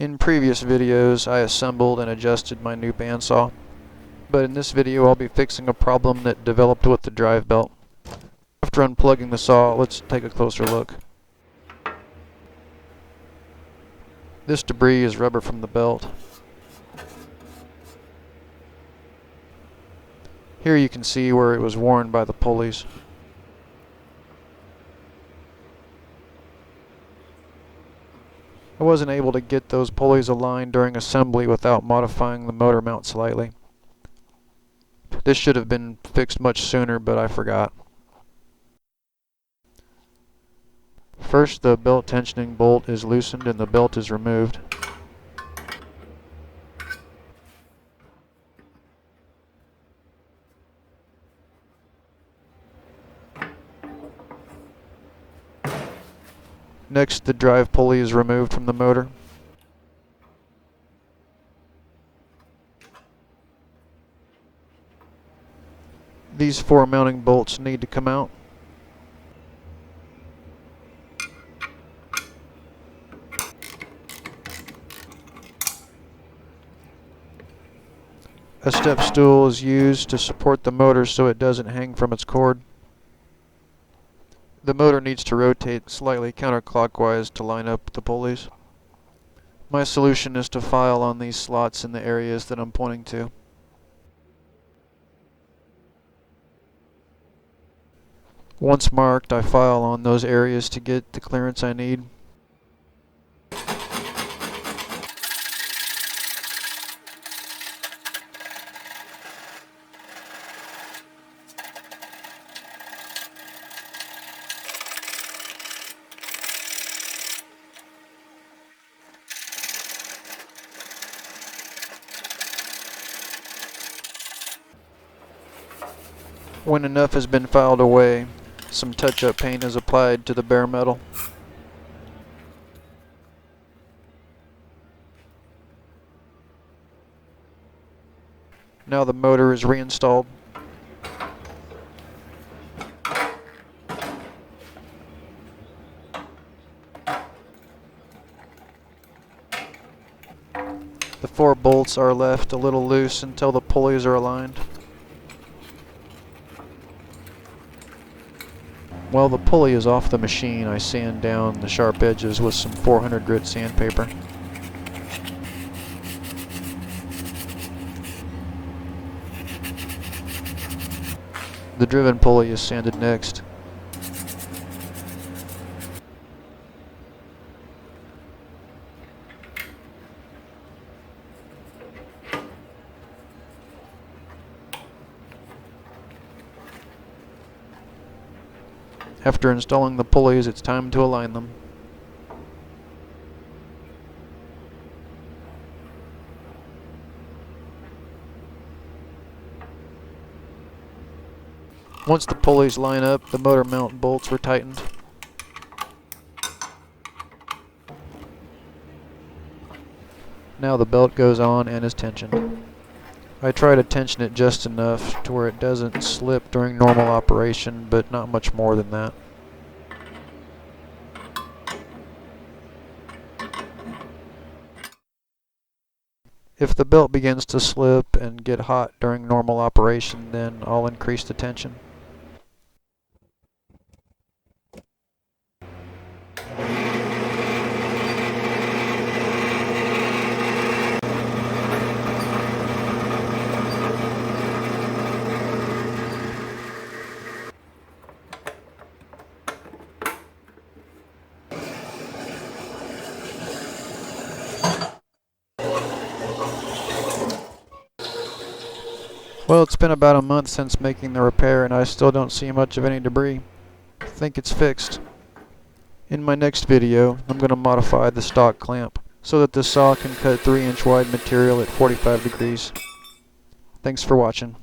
In previous videos, I assembled and adjusted my new bandsaw, but in this video I'll be fixing a problem that developed with the drive belt. After unplugging the saw, let's take a closer look. This debris is rubber from the belt. Here you can see where it was worn by the pulleys. I wasn't able to get those pulleys aligned during assembly without modifying the motor mount slightly. This should have been fixed much sooner, but I forgot. First, the belt tensioning bolt is loosened and the belt is removed. Next, the drive pulley is removed from the motor. These 4 mounting bolts need to come out. A step stool is used to support the motor so it doesn't hang from its cord. The motor needs to rotate slightly counterclockwise to line up the pulleys. My solution is to file on these slots in the areas that I'm pointing to. Once marked, I file on those areas to get the clearance I need. When enough has been filed away, some touch-up paint is applied to the bare metal. Now the motor is reinstalled. The 4 bolts are left a little loose until the pulleys are aligned. While the pulley is off the machine, I sand down the sharp edges with some 400 grit sandpaper. The driven pulley is sanded next. After installing the pulleys, it's time to align them. Once the pulleys line up, the motor mount bolts were tightened. Now the belt goes on and is tensioned. I try to tension it just enough to where it doesn't slip during normal operation, but not much more than that. If the belt begins to slip and get hot during normal operation, then I'll increase the tension. Well, it's been about a month since making the repair and I still don't see much of any debris. I think it's fixed. In my next video, I'm going to modify the stock clamp so that the saw can cut 3-inch wide material at 45 degrees. Thanks for watching.